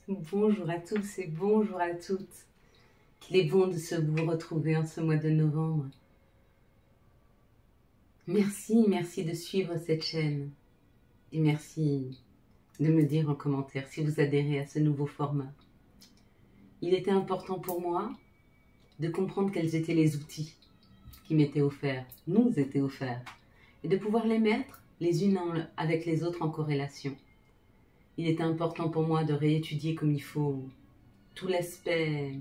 Bonjour à tous et bonjour à toutes. Qu'il est bon de vous retrouver en ce mois de novembre. Merci de suivre cette chaîne. Et merci de me dire en commentaire si vous adhérez à ce nouveau format. Il était important pour moi de comprendre quels étaient les outils qui m'étaient offerts, nous étaient offerts, et de pouvoir les mettre les unes avec les autres en corrélation. Il était important pour moi de réétudier comme il faut tout l'aspect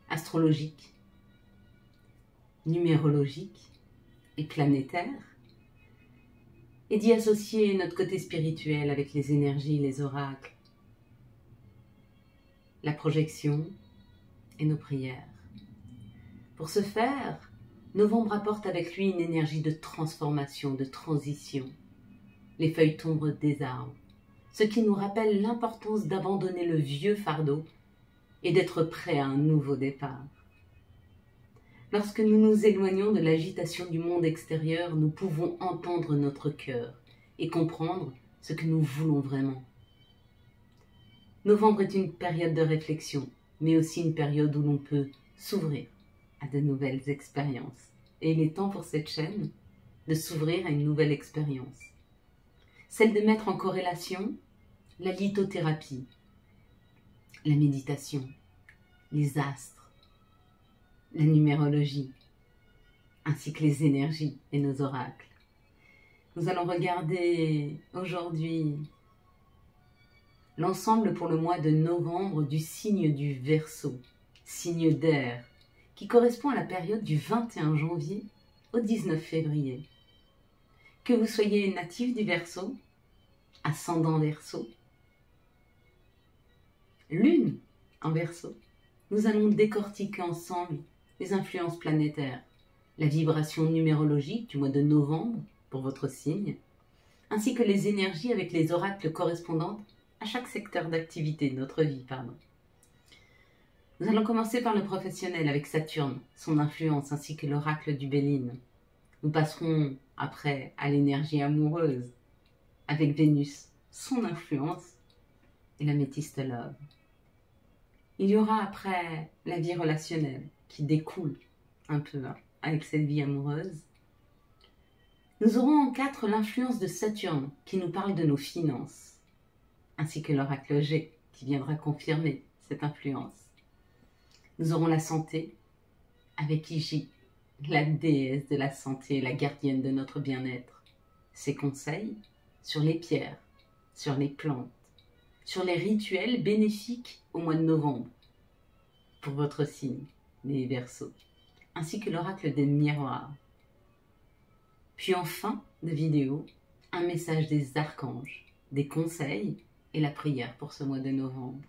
astrologique, numérologique et planétaire, et d'y associer notre côté spirituel avec les énergies, les oracles, la projection et nos prières. Pour ce faire, novembre apporte avec lui une énergie de transformation, de transition. Les feuilles tombent des arbres, ce qui nous rappelle l'importance d'abandonner le vieux fardeau et d'être prêt à un nouveau départ. Lorsque nous nous éloignons de l'agitation du monde extérieur, nous pouvons entendre notre cœur et comprendre ce que nous voulons vraiment. Novembre est une période de réflexion, mais aussi une période où l'on peut s'ouvrir à de nouvelles expériences. Et il est temps pour cette chaîne de s'ouvrir à une nouvelle expérience. Celle de mettre en corrélation la lithothérapie, la méditation, les astres, la numérologie, ainsi que les énergies et nos oracles. Nous allons regarder aujourd'hui l'ensemble pour le mois de novembre du signe du Verseau, signe d'air, qui correspond à la période du 21 janvier au 19 février. Que vous soyez natif du Verseau, ascendant Verseau, lune en Verseau, nous allons décortiquer ensemble les influences planétaires, la vibration numérologique du mois de novembre pour votre signe, ainsi que les énergies avec les oracles correspondantes à chaque secteur d'activité de notre vie. Nous allons commencer par le professionnel avec Saturne, son influence, ainsi que l'oracle du Béline. Nous passerons après à l'énergie amoureuse avec Vénus, son influence et la métiste love. Il y aura après la vie relationnelle qui découle un peu avec cette vie amoureuse. Nous aurons en 4 l'influence de Saturne qui nous parle de nos finances, ainsi que l'oracle G qui viendra confirmer cette influence. Nous aurons la santé avec Igi, la déesse de la santé, la gardienne de notre bien-être. Ses conseils sur les pierres, sur les plantes, sur les rituels bénéfiques au mois de novembre pour votre signe, les Verseaux, ainsi que l'oracle des miroirs. Puis en fin de vidéo, un message des archanges, des conseils et la prière pour ce mois de novembre.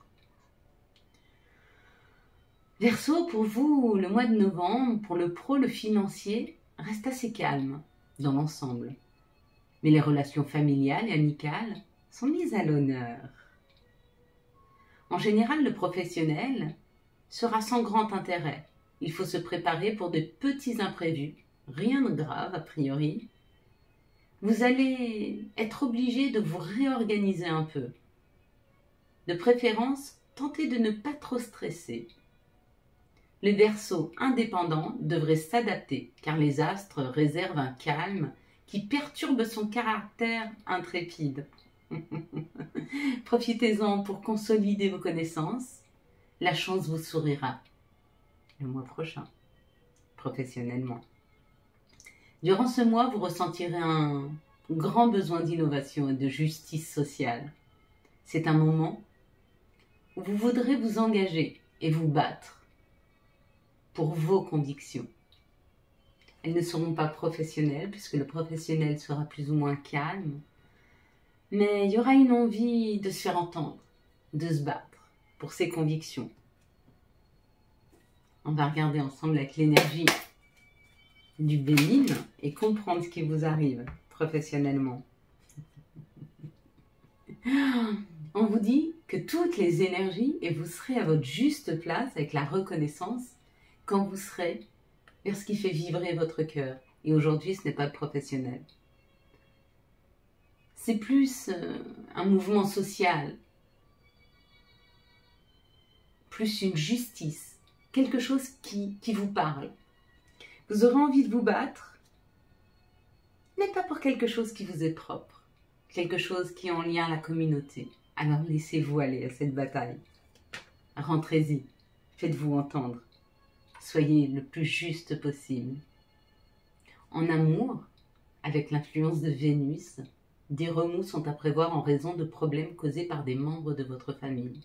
Verseau, pour vous, le mois de novembre, pour le pro, le financier, reste assez calme dans l'ensemble. Mais les relations familiales et amicales sont mises à l'honneur. En général, le professionnel sera sans grand intérêt. Il faut se préparer pour de petits imprévus, rien de grave a priori. Vous allez être obligé de vous réorganiser un peu. De préférence, tentez de ne pas trop stresser. Le Verseau indépendant devrait s'adapter car les astres réservent un calme qui perturbe son caractère intrépide. Profitez-en pour consolider vos connaissances. La chance vous sourira le mois prochain, professionnellement. Durant ce mois, vous ressentirez un grand besoin d'innovation et de justice sociale. C'est un moment où vous voudrez vous engager et vous battre pour vos convictions. Elles ne seront pas professionnelles puisque le professionnel sera plus ou moins calme, mais il y aura une envie de se faire entendre, de se battre pour ses convictions. On va regarder ensemble avec l'énergie du Béline et comprendre ce qui vous arrive professionnellement. On vous dit que toutes les énergies, et vous serez à votre juste place avec la reconnaissance quand vous serez vers ce qui fait vibrer votre cœur. Et aujourd'hui, ce n'est pas le professionnel. C'est plus un mouvement social plus une justice, quelque chose qui vous parle. Vous aurez envie de vous battre, mais pas pour quelque chose qui vous est propre, quelque chose qui est en lien à la communauté. Alors laissez-vous aller à cette bataille. Rentrez-y, faites-vous entendre. Soyez le plus juste possible. En amour, avec l'influence de Vénus, des remous sont à prévoir en raison de problèmes causés par des membres de votre famille.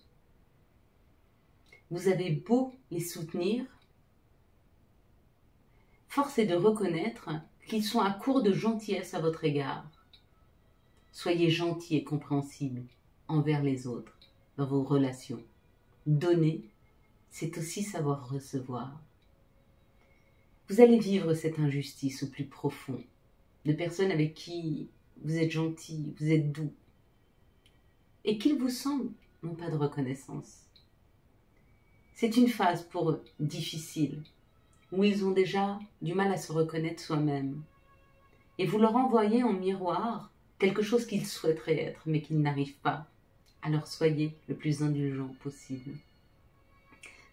Vous avez beau les soutenir, force est de reconnaître qu'ils sont à court de gentillesse à votre égard. Soyez gentil et compréhensible envers les autres dans vos relations. Donner, c'est aussi savoir recevoir. Vous allez vivre cette injustice au plus profond, de personnes avec qui vous êtes gentil, vous êtes doux, et qu'ils vous semblent n'ont pas de reconnaissance. C'est une phase pour eux difficile, où ils ont déjà du mal à se reconnaître soi-même. Et vous leur envoyez en miroir quelque chose qu'ils souhaiteraient être, mais qu'ils n'arrivent pas. Alors soyez le plus indulgent possible.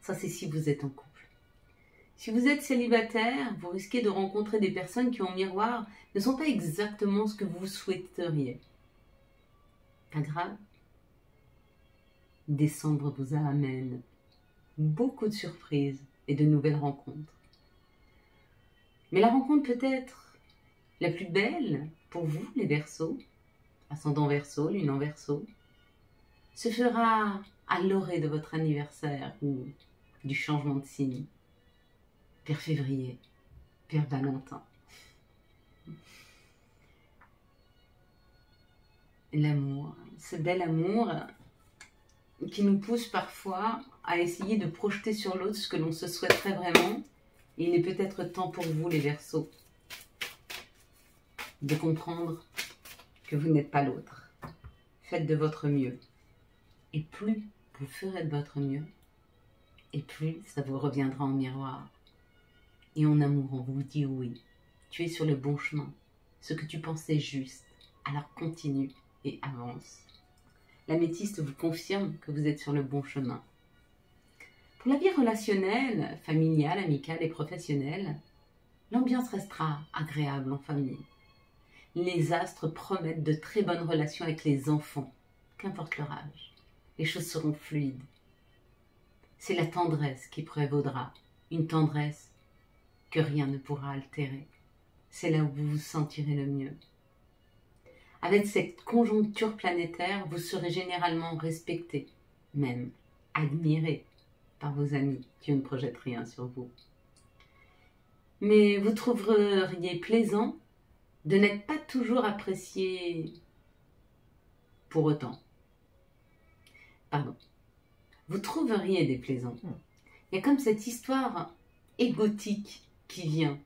Ça, c'est si vous êtes en couple. Si vous êtes célibataire, vous risquez de rencontrer des personnes qui, en miroir, ne sont pas exactement ce que vous souhaiteriez. Pas grave. Décembre vous amène beaucoup de surprises et de nouvelles rencontres. Mais la rencontre peut-être la plus belle pour vous, les Verseaux, ascendant Verseau, lune en Verseau, se fera à l'orée de votre anniversaire ou du changement de signe. Père Février, Père Valentin. L'amour, ce bel amour qui nous pousse parfois à essayer de projeter sur l'autre ce que l'on se souhaiterait vraiment. Et il est peut-être temps pour vous, les Verseaux, de comprendre que vous n'êtes pas l'autre. Faites de votre mieux. Et plus vous ferez de votre mieux, et plus ça vous reviendra en miroir. Et en amour, on vous dit oui. Tu es sur le bon chemin. Ce que tu pensais juste. Alors continue et avance. L'améthyste vous confirme que vous êtes sur le bon chemin. Pour la vie relationnelle, familiale, amicale et professionnelle, l'ambiance restera agréable en famille. Les astres promettent de très bonnes relations avec les enfants, qu'importe leur âge. Les choses seront fluides. C'est la tendresse qui prévaudra, une tendresse que rien ne pourra altérer. C'est là où vous vous sentirez le mieux. Avec cette conjoncture planétaire, vous serez généralement respecté, même admiré par vos amis qui ne projettent rien sur vous. Mais vous trouveriez plaisant de n'être pas toujours apprécié pour autant. Pardon. Vous trouveriez déplaisant. Il y a comme cette histoire égotique qui vient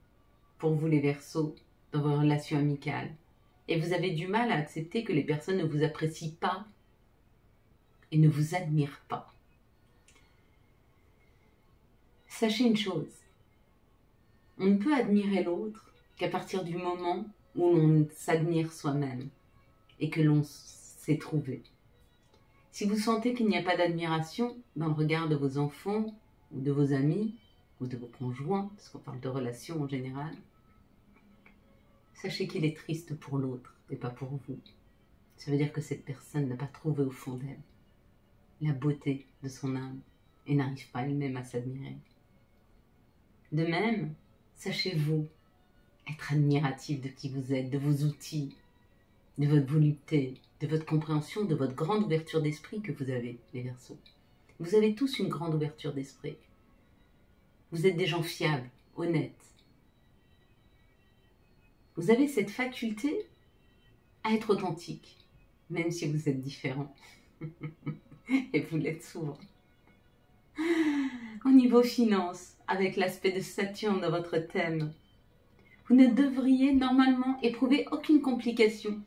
pour vous les Verseaux dans vos relations amicales. Et vous avez du mal à accepter que les personnes ne vous apprécient pas et ne vous admirent pas. Sachez une chose, on ne peut admirer l'autre qu'à partir du moment où l'on s'admire soi-même et que l'on s'est trouvé. Si vous sentez qu'il n'y a pas d'admiration dans le regard de vos enfants ou de vos amis ou de vos conjoints, parce qu'on parle de relations en général, sachez qu'il est triste pour l'autre et pas pour vous. Ça veut dire que cette personne n'a pas trouvé au fond d'elle la beauté de son âme et n'arrive pas elle-même à s'admirer. De même, sachez-vous être admiratif de qui vous êtes, de vos outils, de votre volupté, de votre compréhension, de votre grande ouverture d'esprit que vous avez, les Verseaux. Vous avez tous une grande ouverture d'esprit. Vous êtes des gens fiables, honnêtes. Vous avez cette faculté à être authentique, même si vous êtes différent. Et vous l'êtes souvent. Au niveau finance, avec l'aspect de Saturne dans votre thème, vous ne devriez normalement éprouver aucune complication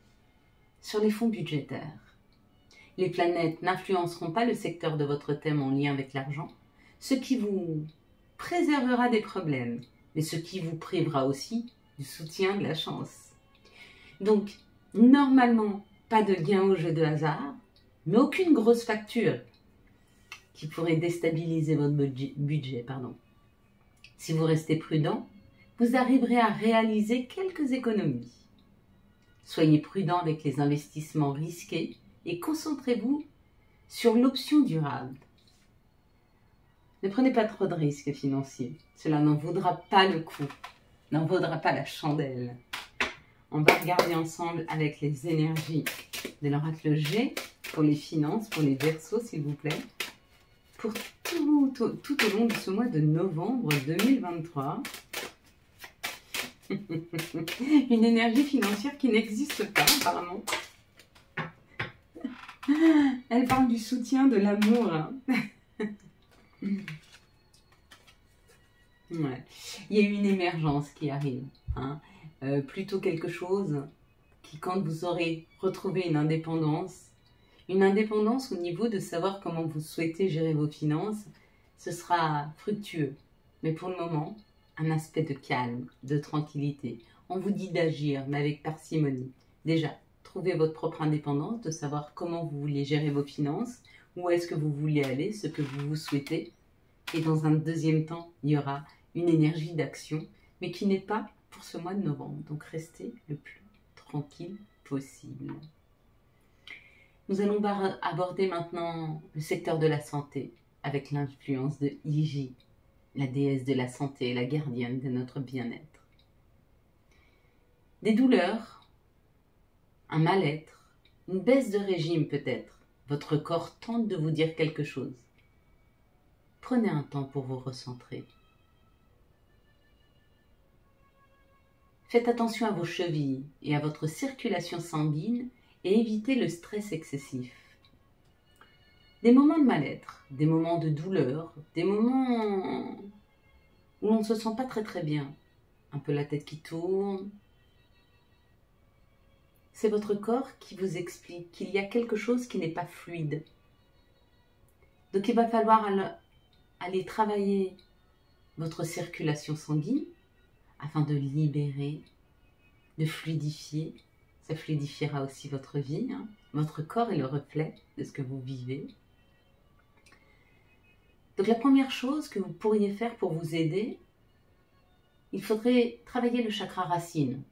sur les fonds budgétaires. Les planètes n'influenceront pas le secteur de votre thème en lien avec l'argent, ce qui vous préservera des problèmes, mais ce qui vous privera aussi du soutien de la chance. Donc, normalement, pas de gain au jeu de hasard, mais aucune grosse facture. qui pourraient déstabiliser votre budget. Si vous restez prudent, vous arriverez à réaliser quelques économies. Soyez prudent avec les investissements risqués et concentrez-vous sur l'option durable. Ne prenez pas trop de risques financiers, cela n'en vaudra pas le coup, n'en vaudra pas la chandelle. On va regarder ensemble avec les énergies de l'oracle G pour les finances, pour les Verseaux s'il vous plaît, pour tout au long de ce mois de novembre 2023. Une énergie financière qui n'existe pas apparemment. Elle parle du soutien, de l'amour. Ouais. Il y a eu une émergence qui arrive. Plutôt quelque chose qui, quand vous aurez retrouvé une indépendance au niveau de savoir comment vous souhaitez gérer vos finances, ce sera fructueux. Mais pour le moment, un aspect de calme, de tranquillité. On vous dit d'agir, mais avec parcimonie. Déjà, trouvez votre propre indépendance, de savoir comment vous voulez gérer vos finances, où est-ce que vous voulez aller, ce que vous souhaitez. Et dans un deuxième temps, il y aura une énergie d'action, mais qui n'est pas pour ce mois de novembre. Donc restez le plus tranquille possible. Nous allons aborder maintenant le secteur de la santé, avec l'influence de Iji, la déesse de la santé, la gardienne de notre bien-être. Des douleurs, un mal-être, une baisse de régime peut-être. Votre corps tente de vous dire quelque chose. Prenez un temps pour vous recentrer. Faites attention à vos chevilles et à votre circulation sanguine et évitez le stress excessif. Des moments de mal-être, des moments de douleur, des moments où on ne se sent pas très bien, un peu la tête qui tourne. C'est votre corps qui vous explique qu'il y a quelque chose qui n'est pas fluide. Donc il va falloir aller travailler votre circulation sanguine afin de libérer, de fluidifier. Ça fluidifiera aussi votre vie. Votre corps est le reflet de ce que vous vivez. Donc la première chose que vous pourriez faire pour vous aider, il faudrait travailler le chakra racine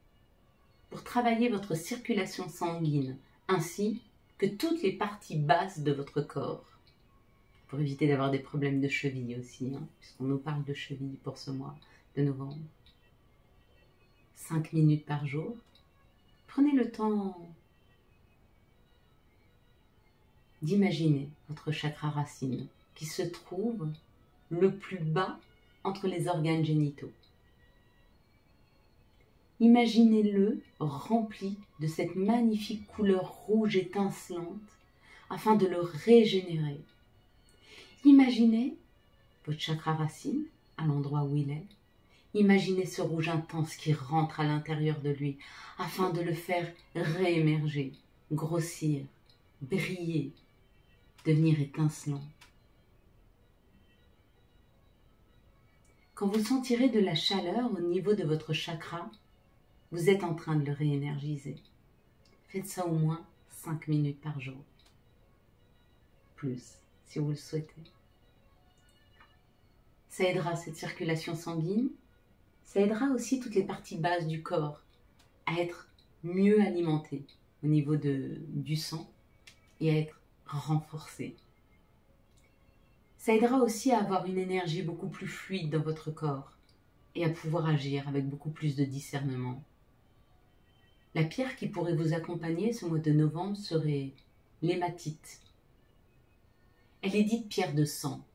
pour travailler votre circulation sanguine ainsi que toutes les parties basses de votre corps. Pour éviter d'avoir des problèmes de cheville aussi, puisqu'on nous parle de cheville pour ce mois de novembre. 5 minutes par jour. Prenez le temps d'imaginer votre chakra racine qui se trouve le plus bas entre les organes génitaux. Imaginez-le rempli de cette magnifique couleur rouge étincelante afin de le régénérer. Imaginez votre chakra racine à l'endroit où il est. Imaginez ce rouge intense qui rentre à l'intérieur de lui afin de le faire réémerger, grossir, briller, devenir étincelant. Quand vous sentirez de la chaleur au niveau de votre chakra, vous êtes en train de le réénergiser. Faites ça au moins 5 minutes par jour. Plus, si vous le souhaitez. Ça aidera cette circulation sanguine. Ça aidera aussi toutes les parties basses du corps à être mieux alimentées au niveau du sang et à être renforcées. Ça aidera aussi à avoir une énergie beaucoup plus fluide dans votre corps et à pouvoir agir avec beaucoup plus de discernement. La pierre qui pourrait vous accompagner ce mois de novembre serait l'hématite. Elle est dite pierre de sang,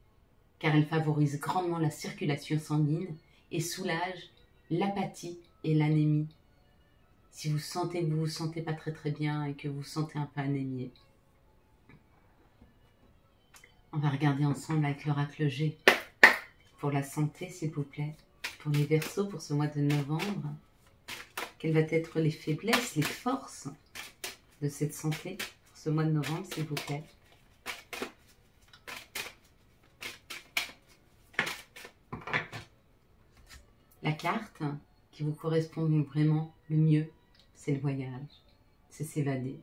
car elle favorise grandement la circulation sanguine et soulage l'apathie et l'anémie. Si vous sentez que vous ne vous sentez pas très bien et que vous vous sentez un peu anémié. On va regarder ensemble avec l'oracle G pour la santé, s'il vous plaît, pour les Verseaux pour ce mois de novembre. Quelles vont être les faiblesses, les forces de cette santé pour ce mois de novembre, s'il vous plaît. La carte qui vous correspond vraiment le mieux, c'est le voyage, c'est s'évader.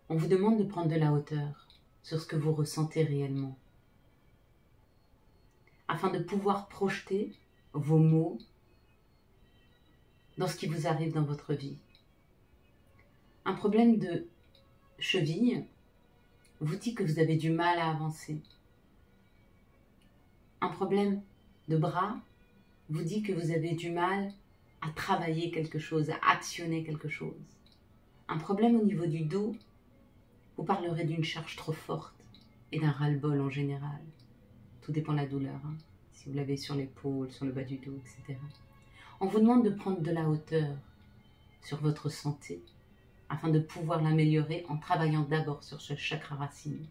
On vous demande de prendre de la hauteur sur ce que vous ressentez réellement, afin de pouvoir projeter vos mots dans ce qui vous arrive dans votre vie. Un problème de cheville vous dit que vous avez du mal à avancer. Un problème de bras vous dit que vous avez du mal à travailler quelque chose, à actionner quelque chose. Un problème au niveau du dos vous parlerez d'une charge trop forte et d'un ras-le-bol en général. Tout dépend de la douleur, hein. Si vous l'avez sur l'épaule, sur le bas du dos, etc. On vous demande de prendre de la hauteur sur votre santé afin de pouvoir l'améliorer en travaillant d'abord sur ce chakra racine,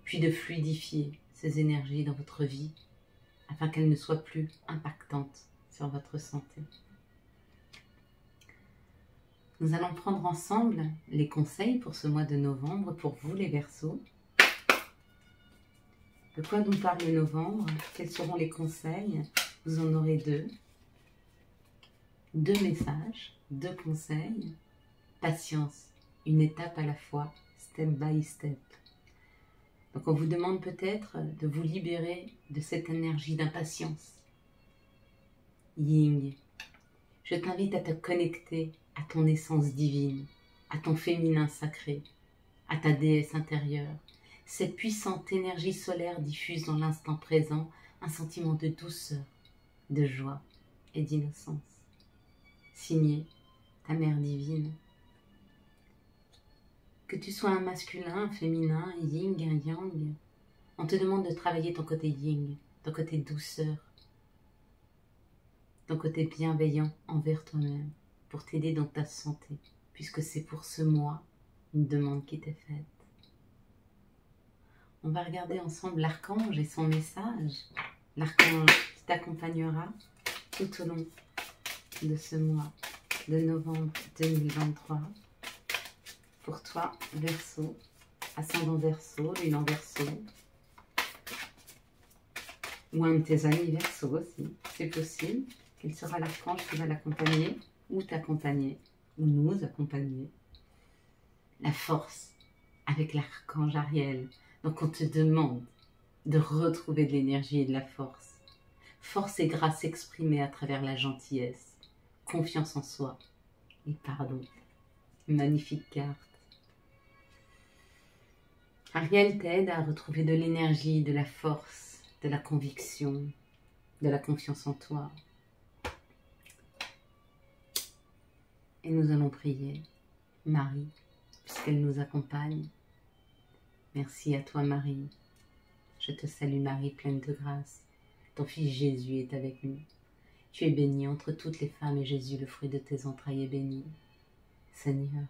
puis de fluidifier ces énergies dans votre vie afin qu'elles ne soient plus impactantes sur votre santé. Nous allons prendre ensemble les conseils pour ce mois de novembre pour vous les Verseaux. De quoi nous parle novembre? Quels seront les conseils? Vous en aurez deux. Deux messages, deux conseils. Patience, une étape à la fois, step by step. Donc on vous demande peut-être de vous libérer de cette énergie d'impatience. Ying, je t'invite à te connecter à ton essence divine, à ton féminin sacré, à ta déesse intérieure. Cette puissante énergie solaire diffuse dans l'instant présent un sentiment de douceur, de joie et d'innocence. Signé ta mère divine. Que tu sois un masculin, un féminin, un yin, un yang, on te demande de travailler ton côté yin, ton côté douceur, ton côté bienveillant envers toi-même, pour t'aider dans ta santé, puisque c'est pour ce mois une demande qui t'est faite. On va regarder ensemble l'archange et son message. L'archange qui t'accompagnera tout au long de ce mois de novembre 2023. Pour toi, Verseau, ascendant Verseau, lune en Verseau, ou un de tes amis Verseau aussi, c'est possible. Quel sera l'archange qui va l'accompagner, ou t'accompagner, ou nous accompagner? La force, avec l'archange Ariel. Donc on te demande de retrouver de l'énergie et de la force. Force et grâce exprimée à travers la gentillesse, confiance en soi et pardon. Magnifique carte. Ariel t'aide à retrouver de l'énergie, de la force, de la conviction, de la confiance en toi. Et nous allons prier Marie, puisqu'elle nous accompagne. Merci à toi Marie. Je te salue Marie, pleine de grâce. Ton fils Jésus est avec nous. Tu es bénie entre toutes les femmes et Jésus, le fruit de tes entrailles, est béni. Seigneur,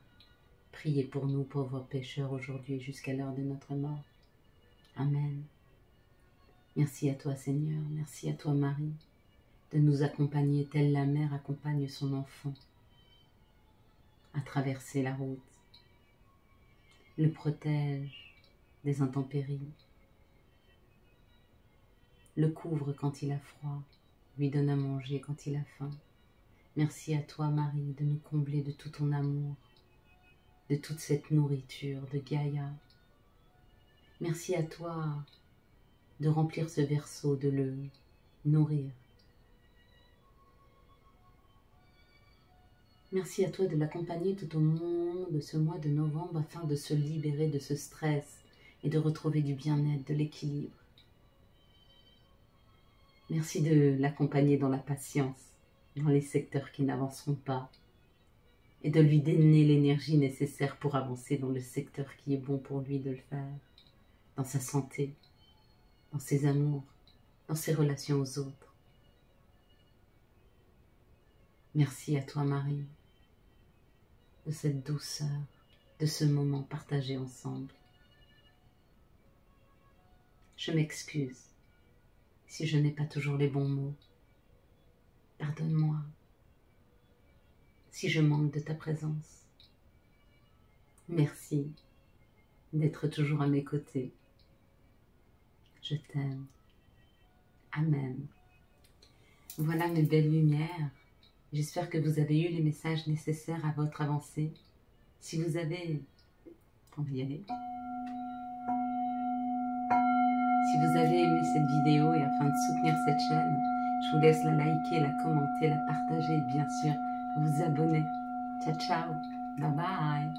priez pour nous pauvres pécheurs aujourd'hui jusqu'à l'heure de notre mort. Amen. Merci à toi Seigneur, merci à toi Marie, de nous accompagner telle la mère accompagne son enfant à traverser la route, le protège des intempéries, le couvre quand il a froid, lui donne à manger quand il a faim. Merci à toi Marie de nous combler de tout ton amour, de toute cette nourriture de Gaïa. Merci à toi de remplir ce Verseau, de le nourrir. Merci à toi de l'accompagner tout au long de ce mois de novembre afin de se libérer de ce stress et de retrouver du bien-être, de l'équilibre. Merci de l'accompagner dans la patience, dans les secteurs qui n'avanceront pas, et de lui donner l'énergie nécessaire pour avancer dans le secteur qui est bon pour lui de le faire, dans sa santé, dans ses amours, dans ses relations aux autres. Merci à toi Marie, de cette douceur, de ce moment partagé ensemble. Je m'excuse si je n'ai pas toujours les bons mots. Pardonne-moi si je manque de ta présence. Merci d'être toujours à mes côtés. Je t'aime. Amen. Voilà mes belles lumières. J'espère que vous avez eu les messages nécessaires à votre avancée. Si vous avez... On va y aller. Si vous avez aimé cette vidéo et afin de soutenir cette chaîne, je vous laisse la liker, la commenter, la partager et bien sûr vous abonner. Ciao ciao, bye bye.